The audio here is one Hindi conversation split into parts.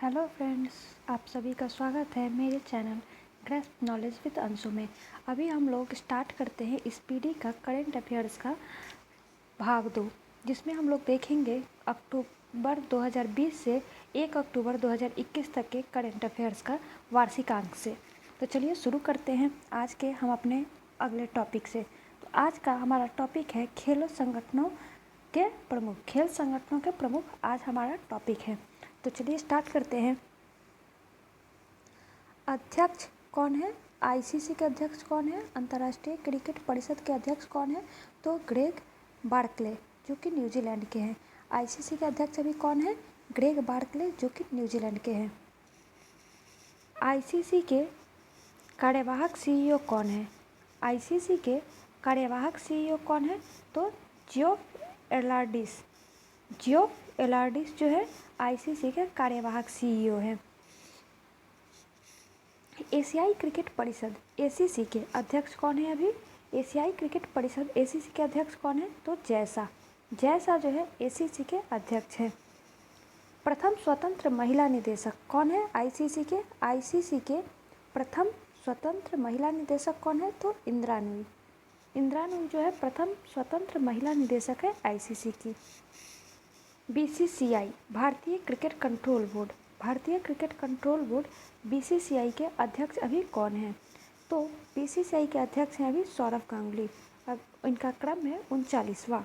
हेलो फ्रेंड्स, आप सभी का स्वागत है मेरे channel grasp knowledge with Anshu में। अभी हम लोग स्टार्ट करते हैं स्पीडी का करेंट अफेयर्स का भाग 2, जिसमें हम लोग देखेंगे अक्टूबर 2020 से 1 अक्टूबर 2021 तक के करेंट अफेयर्स का वार्षिकांक से। तो चलिए शुरू करते हैं आज के हम अपने अगले टॉपिक से। तो आज का हमारा टॉपिक है खेल संगठनों के प्रमुख आज हमारा टॉपिक है। तो चलिए स्टार्ट करते हैं। अध्यक्ष कौन है? आईसीसी के अध्यक्ष कौन है? अंतर्राष्ट्रीय क्रिकेट परिषद के अध्यक्ष कौन है? तो ग्रेग बार्कले, जो कि न्यूजीलैंड के हैं। आईसीसी के अध्यक्ष अभी कौन है? ग्रेग बार्कले, जो कि न्यूजीलैंड के हैं। आईसीसी के कार्यवाहक सीईओ कौन है? आईसीसी के कार्यवाहक सीईओ कौन है? तो जियोफ एलार्डिस जो है आईसीसी के कार्यवाहक सीईओ हैं। एशियाई क्रिकेट परिषद एसीसी के अध्यक्ष कौन है? अभी एशियाई क्रिकेट परिषद एसीसी के अध्यक्ष कौन है? तो जैसा जो है एसीसी के अध्यक्ष हैं। प्रथम स्वतंत्र महिला निदेशक कौन है? आईसीसी के प्रथम स्वतंत्र महिला निदेशक कौन है? तो इंदिरा नूई जो है प्रथम स्वतंत्र महिला निदेशक है आईसीसी की। बीसीसीआई भारतीय क्रिकेट कंट्रोल बोर्ड बीसीसीआई के अध्यक्ष अभी कौन है? तो बीसीसीआई के अध्यक्ष हैं अभी सौरव गांगुली। अब इनका क्रम है 39वां।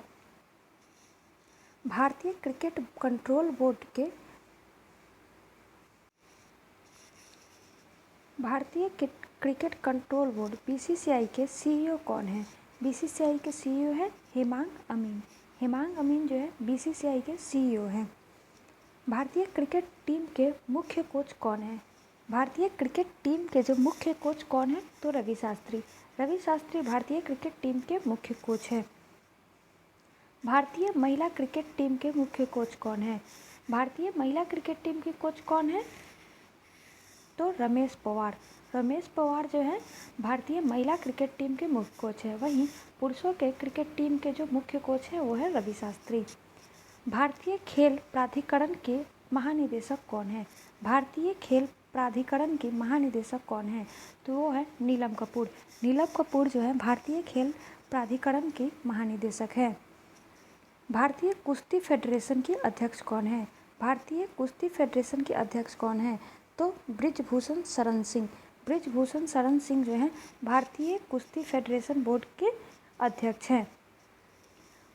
भारतीय क्रिकेट कंट्रोल बोर्ड बीसीसीआई के सीईओ कौन है? बीसीसीआई के सीईओ है हेमांग अमीन जो है बीसीसीआई के सीईओ हैं। भारतीय क्रिकेट टीम के मुख्य कोच कौन है? भारतीय क्रिकेट टीम के जो मुख्य कोच कौन है? तो रवि शास्त्री भारतीय क्रिकेट टीम के मुख्य कोच हैं। भारतीय महिला क्रिकेट टीम के मुख्य कोच कौन है? भारतीय महिला क्रिकेट टीम के कोच कौन है? तो रमेश पवार जो है भारतीय महिला क्रिकेट टीम के मुख्य कोच है। वहीं पुरुषों के क्रिकेट टीम के जो मुख्य कोच है वो है रवि शास्त्री। भारतीय खेल प्राधिकरण के महानिदेशक कौन है? भारतीय खेल प्राधिकरण के महानिदेशक कौन है? तो वो है नीलम कपूर जो है भारतीय खेल प्राधिकरण के महानिदेशक है। भारतीय कुश्ती फेडरेशन के अध्यक्ष कौन है? भारतीय कुश्ती फेडरेशन के अध्यक्ष कौन है? तो ब्रिजभूषण शरण सिंह जो है भारतीय कुश्ती फेडरेशन बोर्ड के अध्यक्ष हैं।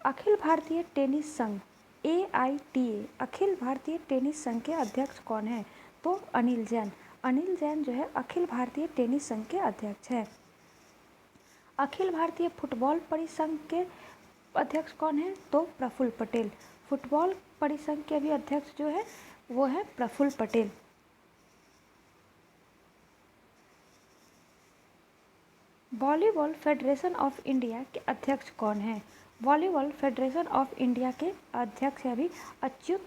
अखिल भारतीय टेनिस संघ AITA अखिल भारतीय टेनिस संघ के अध्यक्ष कौन है? तो अनिल जैन जो है अखिल भारतीय टेनिस संघ के अध्यक्ष है। अखिल भारतीय फुटबॉल परिसंघ के अध्यक्ष कौन है? तो प्रफुल्ल पटेल। फुटबॉल परिसंघ के भी अध्यक्ष जो है वो है Praful Patel. Volleyball federation of India के अध्यक्ष कौन है? वॉलीबॉल फेडरेशन ऑफ इंडिया के अध्यक्ष अभी अच्युत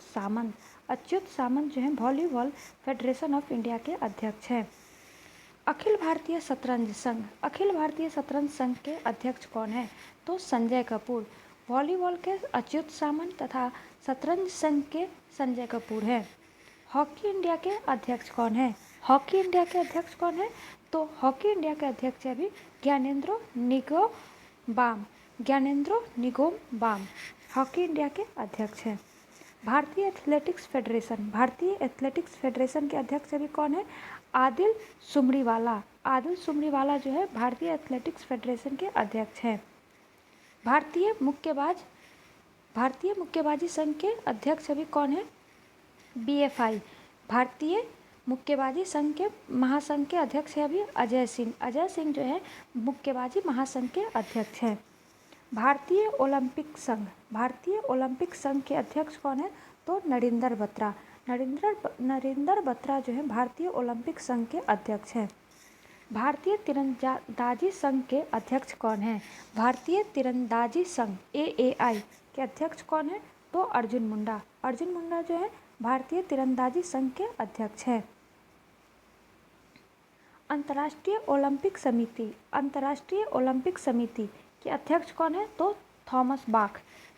सामंत जो है वॉलीबॉल फेडरेशन ऑफ इंडिया के अध्यक्ष हैं। अखिल भारतीय शतरंज संघ के अध्यक्ष कौन है? तो संजय कपूर। वॉलीबॉल के अच्युत सामंत तथा शतरंज संघ के संजय कपूर हैं। हॉकी इंडिया के अध्यक्ष कौन है? तो हॉकी इंडिया के अध्यक्ष अभी ज्ञानेंद्रो निगोम बाम हॉकी इंडिया के अध्यक्ष हैं। भारतीय एथलेटिक्स फेडरेशन के अध्यक्ष अभी कौन है? आदिल सुमरीवाला जो है भारतीय एथलेटिक्स फेडरेशन के अध्यक्ष हैं। भारतीय मुक्केबाजी संघ के अध्यक्ष अभी कौन है? BFI भारतीय मुक्केबाजी संघ के महासंघ के अध्यक्ष है अभी अजय सिंह जो है मुक्केबाजी महासंघ के अध्यक्ष हैं। भारतीय ओलंपिक संघ के अध्यक्ष कौन है? तो नरेंद्र बत्रा जो है भारतीय ओलंपिक संघ के अध्यक्ष हैं। भारतीय तीरंदाजी संघ के अध्यक्ष कौन है? भारतीय तीरंदाजी संघ AAI के अध्यक्ष कौन है? तो अर्जुन मुंडा जो है भारतीय तीरंदाजी संघ के अध्यक्ष हैं। अंतर्राष्ट्रीय ओलंपिक समिति के अध्यक्ष कौन है? तो थॉमस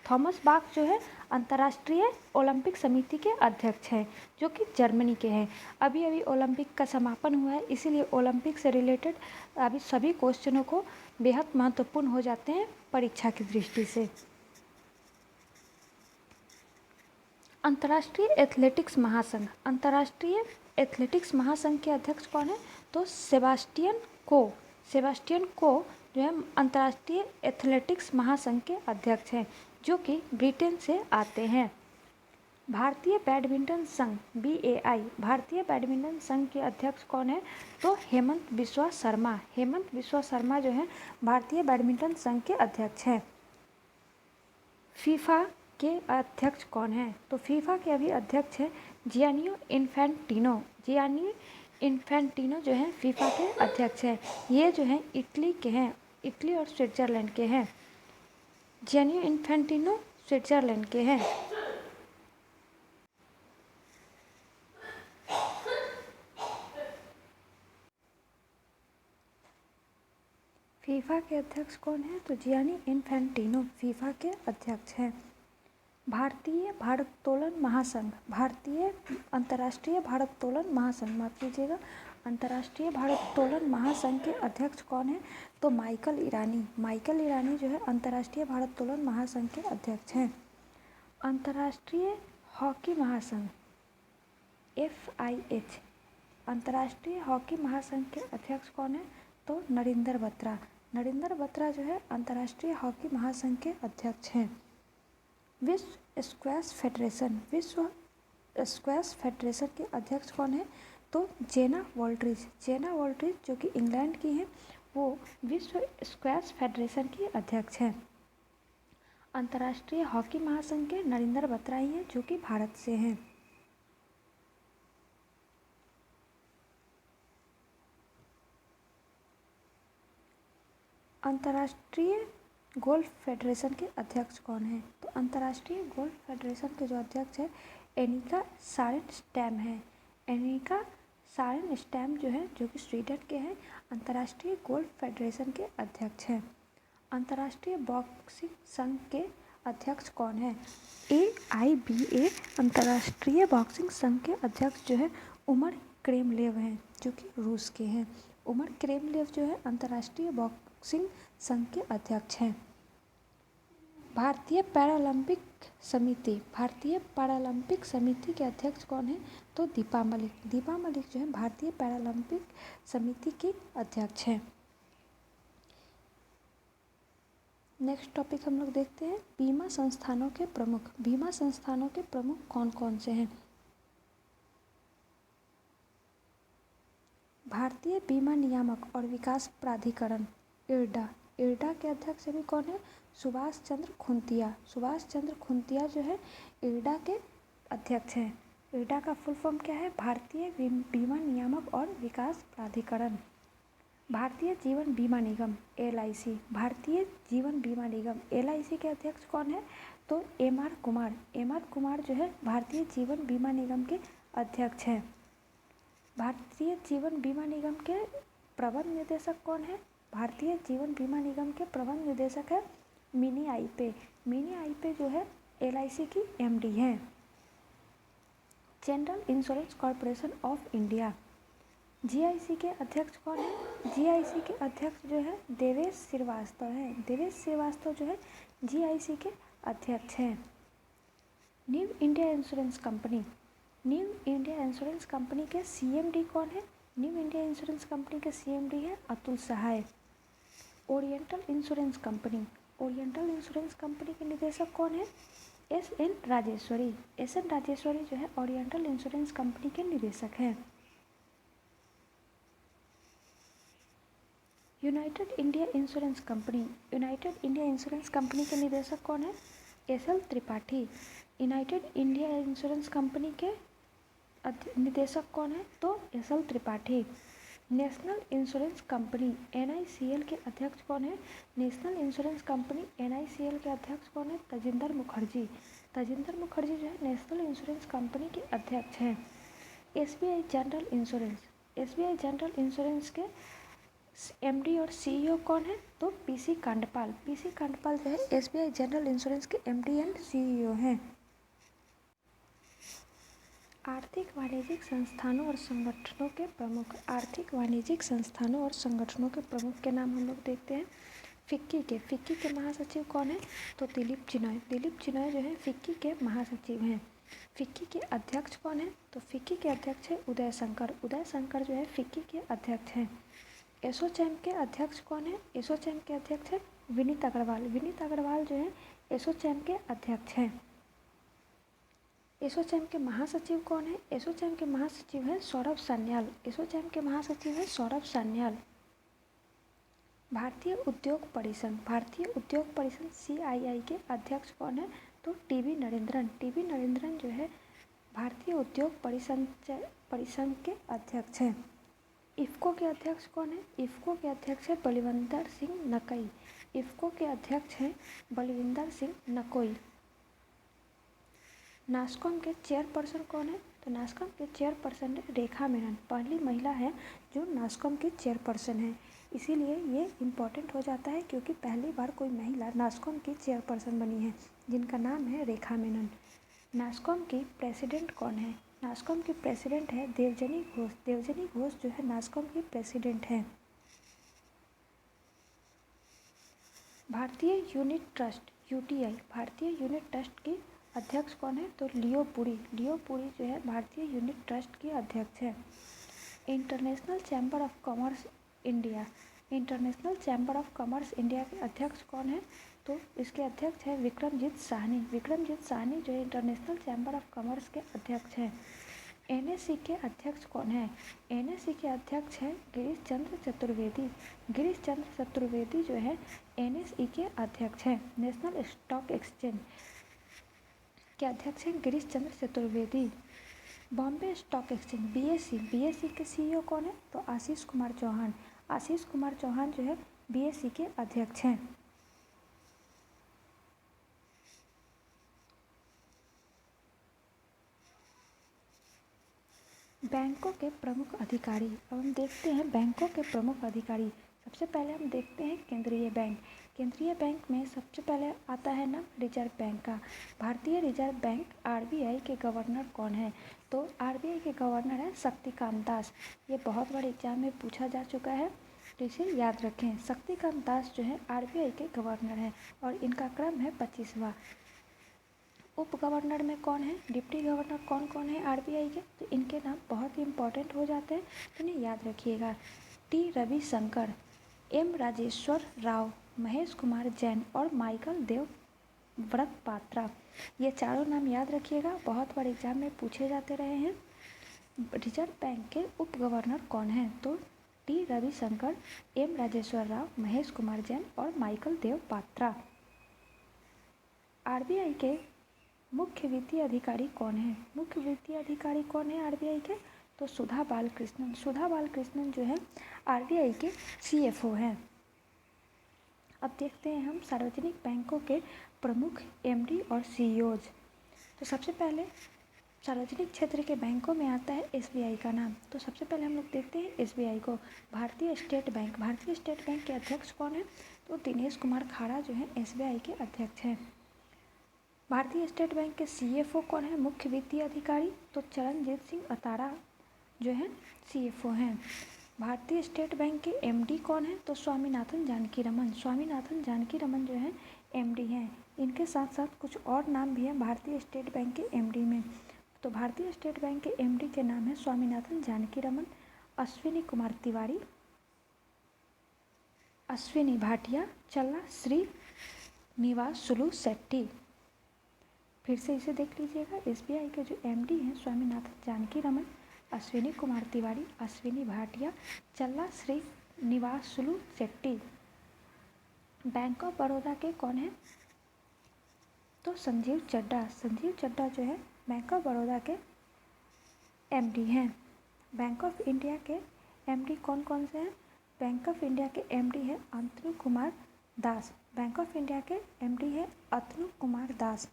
थॉमस बाख जो है अंतर्राष्ट्रीय ओलंपिक समिति के अध्यक्ष हैं, जो कि जर्मनी के हैं। अभी अभी ओलंपिक का समापन हुआ है, इसीलिए ओलंपिक से रिलेटेड अभी सभी क्वेश्चनों को बेहद महत्वपूर्ण हो जाते हैं परीक्षा की दृष्टि से। अंतर्राष्ट्रीय एथलेटिक्स महासंघ, अंतर्राष्ट्रीय एथलेटिक्स महासंघ के अध्यक्ष कौन है? तो सेबास्टियन को जो है अंतर्राष्ट्रीय एथलेटिक्स महासंघ के अध्यक्ष हैं, जो कि ब्रिटेन से आते हैं। भारतीय बैडमिंटन संघ BAI, भारतीय बैडमिंटन संघ के अध्यक्ष कौन है? तो हेमंत बिस्वा शर्मा जो है भारतीय बैडमिंटन संघ के अध्यक्ष हैं। फीफा के अध्यक्ष कौन है? तो फीफा के अभी अध्यक्ष है जियानी इन्फेंटिनो जो है फीफा के अध्यक्ष हैं। ये जो हैं इटली के हैं, इटली और स्विट्जरलैंड के हैं। जियानी इन्फेंटिनो स्विट्जरलैंड के हैं। फीफा के अध्यक्ष कौन है? तो जियानी इन्फेंटिनो फीफा के अध्यक्ष हैं। भारतीय भारोत्तोलन महासंघ, अंतर्राष्ट्रीय भारोत्तोलन महासंघ, माफ कीजिएगा, अंतर्राष्ट्रीय भारोत्तोलन महासंघ के अध्यक्ष कौन है? तो माइकल ईरानी जो है अंतर्राष्ट्रीय भारोत्तोलन महासंघ के अध्यक्ष हैं। अंतर्राष्ट्रीय हॉकी महासंघ FIH, अंतर्राष्ट्रीय हॉकी महासंघ के अध्यक्ष कौन है? तो नरेंद्र बत्रा जो है अंतर्राष्ट्रीय हॉकी महासंघ के अध्यक्ष हैं। विश्व स्क्वैश फेडरेशन के अध्यक्ष कौन है? तो जेना वॉल्ट्रिज जो कि इंग्लैंड की हैं, वो विश्व स्क्वैश फेडरेशन की अध्यक्ष हैं। अंतर्राष्ट्रीय हॉकी महासंघ के नरेंद्र बत्रा ही हैं, जो कि भारत से हैं। अंतर्राष्ट्रीय गोल्फ फेडरेशन के अध्यक्ष कौन है? तो अंतर्राष्ट्रीय गोल्फ फेडरेशन के जो अध्यक्ष है एनिका सारेनस्टैम जो है, जो कि स्वीडन के हैं, अंतर्राष्ट्रीय गोल्फ फेडरेशन के अध्यक्ष हैं। अंतर्राष्ट्रीय बॉक्सिंग संघ के अध्यक्ष कौन है? AIBA, अंतर्राष्ट्रीय बॉक्सिंग संघ के अध्यक्ष जो है उमर क्रेमलेव हैं, जो कि रूस के हैं। उमर क्रेमलेव जो है अंतर्राष्ट्रीय बॉक्सिंग संघ के अध्यक्ष हैं। भारतीय पैरालंपिक समिति के अध्यक्ष कौन है? तो दीपा मलिक जो है भारतीय पैरालंपिक समिति की अध्यक्ष हैं। नेक्स्ट टॉपिक हम लोग देखते हैं बीमा संस्थानों के प्रमुख कौन कौन से हैं? भारतीय बीमा नियामक और विकास प्राधिकरण IRDA के अध्यक्ष अभी कौन है? सुभाष चंद्र खुंतिया जो है IRDA के अध्यक्ष हैं। IRDA का फुल फॉर्म क्या है? भारतीय बीमा नियामक और विकास प्राधिकरण। भारतीय जीवन बीमा निगम LIC, के अध्यक्ष कौन है? तो MR कुमार जो है भारतीय जीवन बीमा निगम के अध्यक्ष हैं। भारतीय जीवन बीमा निगम के प्रबंध निदेशक कौन है? भारतीय जीवन बीमा निगम के प्रबंध निदेशक है मिनी आईपे जो है LIC की MD हैं। General insurance corporation of India GIC के अध्यक्ष कौन है? GIC के अध्यक्ष जो है देवेश श्रीवास्तव जो है GIC के अध्यक्ष हैं। न्यू इंडिया इंश्योरेंस कंपनी के CMD कौन है? न्यू इंडिया इंश्योरेंस कंपनी के CMD है अतुल सहाय। ओरिएंटल इंश्योरेंस कंपनी के निदेशक कौन है? SN राजेश्वरी जो है ओरिएंटल इंश्योरेंस कंपनी के निदेशक हैं। यूनाइटेड इंडिया इंश्योरेंस कंपनी के निदेशक कौन है? SL Tripathi. United India insurance company के निदेशक कौन है? तो SL Tripathi. National insurance company NICL के अध्यक्ष कौन है? नेशनल इंश्योरेंस कंपनी NICL के अध्यक्ष कौन है? तजिंदर मुखर्जी जो है नेशनल इंश्योरेंस कंपनी के अध्यक्ष हैं। SBI जनरल इंश्योरेंस के एमडी और सीईओ कौन है? तो पीसी कांडपाल। पीसी कांडपाल जो है एसबीआई जनरल इंश्योरेंस के एमडी एंड सीईओ हैं। आर्थिक वाणिज्यिक संस्थानों और संगठनों के प्रमुख। आर्थिक वाणिज्यिक संस्थानों और संगठनों के प्रमुख के नाम हम लोग देखते हैं। फिक्की के महासचिव कौन है? तो दिलीप चिनॉय। दिलीप चिनॉय जो है फिक्की के महासचिव हैं। फिक्की के अध्यक्ष कौन है? तो फिक्की के अध्यक्ष है उदय शंकर। उदय शंकर जो है फिक्की के अध्यक्ष हैं। एसोचैम के अध्यक्ष कौन है? एसोचैम के अध्यक्ष है विनीत अग्रवाल। विनीत अग्रवाल जो है एसोचैम के अध्यक्ष हैं। एसोचैम के महासचिव कौन है? एसोचैम के महासचिव है सौरभ सान्याल। एसोचैम के महासचिव है सौरभ सान्याल। भारतीय उद्योग परिसंघ। भारतीय उद्योग परिसंघ CII के अध्यक्ष कौन है? तो टीवी नरेंद्रन। टीवी नरेंद्रन जो है भारतीय उद्योग परिसंघ के अध्यक्ष हैं। इफ़को के अध्यक्ष कौन है? इफ़को के अध्यक्ष है बलविंदर सिंह नकई। इफ़को के अध्यक्ष हैं बलविंदर सिंह नकोई। नास्कॉम के चेयरपर्सन कौन है? तो नास्कॉम के चेयरपर्सन है रेखा मेनन। पहली महिला है जो नास्कॉम की चेयरपर्सन है। इसीलिए ये इम्पॉर्टेंट हो जाता है क्योंकि पहली बार कोई महिला नास्कॉम की चेयरपर्सन बनी है, जिनका नाम है रेखा मेनन। नास्कॉम की प्रेसिडेंट कौन है? नास्कॉम की प्रेसिडेंट है देवजनी घोष। देवजनी घोष जो है नास्कॉम की प्रेसिडेंट है। भारतीय यूनिट ट्रस्ट UTI। भारतीय यूनिट ट्रस्ट की अध्यक्ष कौन है? तो लियो पुरी। लियो पुरी जो है भारतीय यूनिट ट्रस्ट के अध्यक्ष है। International chamber of commerce India. International chamber of commerce India के अध्यक्ष कौन है? तो इसके अध्यक्ष है विक्रमजीत साहनी। विक्रमजीत साहनी जो है इंटरनेशनल चैम्बर ऑफ कॉमर्स के अध्यक्ष हैं। NSE के अध्यक्ष कौन है? NSE के अध्यक्ष है गिरीश चंद्र चतुर्वेदी। गिरीश चंद्र चतुर्वेदी जो है NSE के अध्यक्ष हैं। नेशनल स्टॉक एक्सचेंज के अध्यक्ष हैं Girish Chandra Chaturvedi. Bombay stock exchange BSE के CEO कौन है? तो आशीष कुमार चौहान। आशीष कुमार चौहान जो है BSE के अध्यक्ष हैं। बैंकों के प्रमुख अधिकारी। अब हम देखते हैं बैंकों के प्रमुख अधिकारी। सबसे पहले हम देखते हैं केंद्रीय बैंक। केंद्रीय बैंक में सबसे पहले आता है नाम रिजर्व बैंक का। भारतीय रिजर्व बैंक RBI के गवर्नर कौन है? तो RBI के गवर्नर है शक्तिकांत दास। ये बहुत बड़े एग्जाम में पूछा जा चुका है, तो इसे याद रखें। शक्तिकांत दास जो है RBI के गवर्नर हैं और इनका क्रम है 25वां। उप गवर्नर में कौन है? डिप्टी गवर्नर कौन कौन है RBI के? तो इनके नाम बहुत ही इंपॉर्टेंट हो जाते हैं, तो इन्हें याद रखिएगा। T रविशंकर, M राजेश्वर राव, महेश कुमार जैन और माइकल देव व्रत पात्रा। ये चारों नाम याद रखिएगा, बहुत बार एग्जाम में पूछे जाते रहे हैं। रिजर्व बैंक के उप गवर्नर कौन हैं? तो T रविशंकर, M राजेश्वर राव, महेश कुमार जैन और माइकल देव पात्रा। RBI के मुख्य वित्तीय अधिकारी कौन है? मुख्य वित्तीय अधिकारी कौन है RBI के? तो सुधा बालकृष्णन। सुधा बालकृष्णन जो है RBI के CFO हैं। अब देखते हैं हम सार्वजनिक बैंकों के प्रमुख MD और CEOs। तो सबसे पहले सार्वजनिक क्षेत्र के बैंकों में आता है SBI का नाम। तो सबसे पहले हम लोग देखते हैं SBI को। भारतीय स्टेट बैंक। भारतीय स्टेट बैंक के अध्यक्ष कौन है? तो दिनेश कुमार खाड़ा जो है SBI के अध्यक्ष हैं। भारतीय स्टेट बैंक के CFO कौन है? मुख्य वित्तीय अधिकारी। तो चरणजीत सिंह अतारा जो है CFO हैं। भारतीय स्टेट बैंक के MD कौन है? तो स्वामीनाथन जानकी रमन। स्वामीनाथन जानकी रमन जो है MD हैं। इनके साथ साथ कुछ और नाम भी हैं भारतीय स्टेट बैंक के MD में। तो भारतीय स्टेट बैंक के MD के नाम है स्वामीनाथन जानकी रमन, अश्विनी कुमार तिवारी, अश्विनी भाटिया, चल्ला श्रीनिवासुलु शेट्टी। फिर से इसे देख लीजिएगा। SBI के जो MD हैं स्वामीनाथन जानकी रमन, अश्विनी कुमार तिवारी, अश्विनी भाटिया, चल्ला श्रीनिवासुलु शेट्टी। बैंक ऑफ बड़ौदा के कौन है? तो संजीव चड्ढा। संजीव चड्ढा जो है बैंक ऑफ बड़ौदा के MD हैं। बैंक ऑफ इंडिया के MD कौन कौन से हैं? बैंक ऑफ इंडिया के MD है अतनु Kumar Das. Bank of India के MD है अतनु कुमार दास।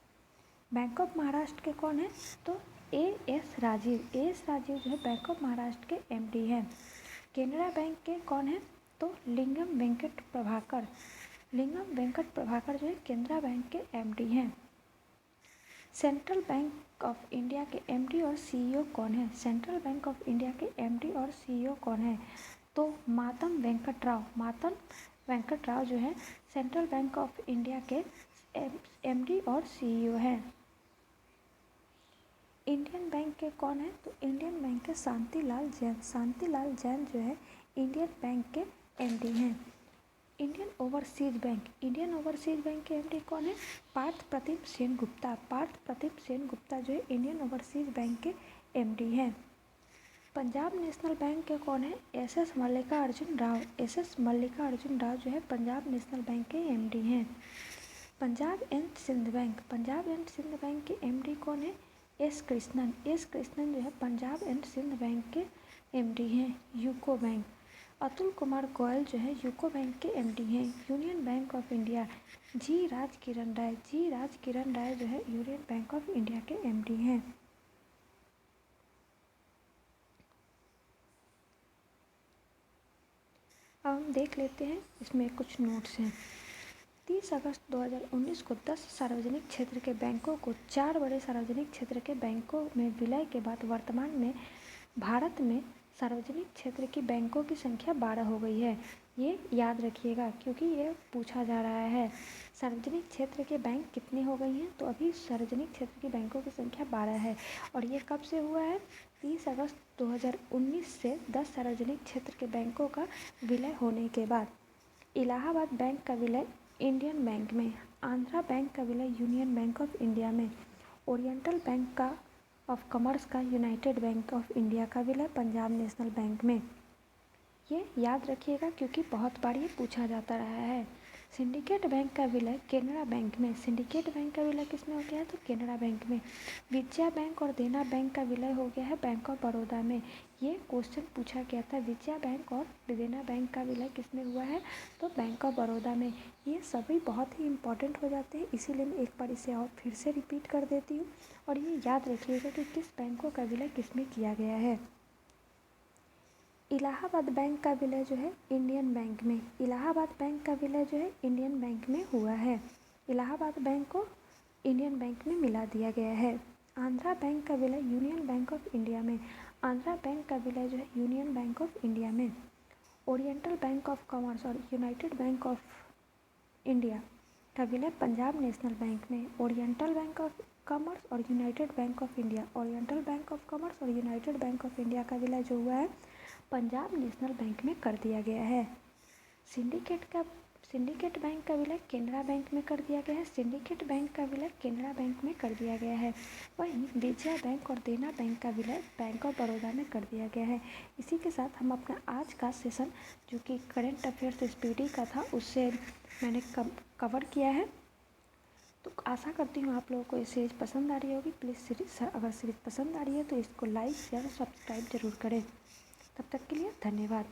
बैंक ऑफ महाराष्ट्र के कौन है? तो AS राजीव। AS राजीव जो है बैंक ऑफ महाराष्ट्र के MD हैं। केनरा बैंक के कौन है? तो लिंगम वेंकट प्रभाकर जो है केनरा बैंक के एमडी हैं। सेंट्रल बैंक ऑफ इंडिया के एमडी और सीईओ कौन है? सेंट्रल बैंक ऑफ इंडिया के एमडी और सीईओ कौन है? तो मातम वेंकट राव जो है सेंट्रल बैंक ऑफ इंडिया के एमडी और सीईओ हैं। इंडियन बैंक के कौन है? तो इंडियन बैंक के शांतिलाल जैन जो है इंडियन बैंक के एमडी हैं। इंडियन ओवरसीज बैंक के एमडी कौन है? पार्थ प्रतीम सेन गुप्ता जो है इंडियन ओवरसीज बैंक के एमडी हैं। पंजाब नेशनल बैंक के कौन है? एस मल्लिकार्जुन राव जो है पंजाब नेशनल बैंक के एमडी हैं। पंजाब एंड सिंध बैंक के एमडी कौन है? एस कृष्णन जो है पंजाब एंड सिंध बैंक के एमडी हैं। यूको बैंक, अतुल कुमार गोयल जो है यूको बैंक के एमडी हैं। यूनियन बैंक ऑफ इंडिया, जी राज किरण राय जो है यूनियन बैंक ऑफ इंडिया के एमडी हैं। अब हम देख लेते हैं, इसमें कुछ नोट्स हैं। 30 अगस्त 2019 को 10 सार्वजनिक क्षेत्र के बैंकों को 4 बड़े सार्वजनिक क्षेत्र के बैंकों में विलय के बाद वर्तमान में भारत में सार्वजनिक क्षेत्र की बैंकों की संख्या 12 हो गई है। ये याद रखिएगा क्योंकि ये पूछा जा रहा है। सार्वजनिक क्षेत्र के बैंक कितने हो गई हैं? तो अभी सार्वजनिक क्षेत्र की बैंकों की संख्या 12 है और ये कब से हुआ है? 30 अगस्त 2019 से 10 सार्वजनिक क्षेत्र के बैंकों का विलय होने के बाद। इलाहाबाद बैंक का विलय इंडियन बैंक में, आंध्रा बैंक का विलय यूनियन बैंक ऑफ इंडिया में, ओरिएंटल बैंक का ऑफ कॉमर्स का यूनाइटेड बैंक ऑफ इंडिया का विलय पंजाब नेशनल बैंक में। ये याद रखिएगा क्योंकि बहुत बार ये पूछा जाता रहा है। सिंडिकेट बैंक का विलय केनरा बैंक में, किसमें हो गया है? तो केनरा बैंक में। विजया बैंक और देना बैंक का विलय हो गया है बैंक ऑफ बड़ौदा में। ये क्वेश्चन पूछा गया था, विजया बैंक और देना बैंक का विलय किसमें हुआ है? तो बैंक ऑफ बड़ौदा में। ये सभी बहुत ही इंपॉर्टेंट हो जाते हैं, इसीलिए मैं एक बार इसे और फिर से रिपीट कर देती हूँ और ये याद रखिएगा कि किस बैंकों का विलय किसमें किया गया है। इलाहाबाद बैंक का विलय जो है इंडियन बैंक में, हुआ है। इलाहाबाद बैंक को इंडियन बैंक में मिला दिया गया है। आंध्रा बैंक का विलय यूनियन बैंक ऑफ इंडिया में, आंध्रा बैंक का विलय जो है यूनियन बैंक ऑफ इंडिया में। ओरिएंटल बैंक ऑफ कॉमर्स और यूनाइटेड बैंक ऑफ इंडिया का विलय पंजाब नेशनल बैंक में। ओरिएंटल बैंक ऑफ कॉमर्स और यूनाइटेड बैंक ऑफ इंडिया, का विलय जो हुआ है पंजाब नेशनल बैंक में कर दिया गया है। सिंडिकेट बैंक का विलय केनरा बैंक में कर दिया गया है। वहीं विजया बैंक और देना बैंक का विलय बैंक ऑफ बड़ौदा में कर दिया गया है। इसी के साथ हम अपना आज का सेशन जो कि करंट अफेयर्स स्पीडी का था उससे मैंने कवर किया है। तो आशा करती हूँ आप लोगों को ये सीरीज़ पसंद आ रही होगी। प्लीज़ अगर सीरीज़ पसंद आ रही है तो इसको लाइक शेयर और सब्सक्राइब जरूर करें। तब तक के लिए धन्यवाद।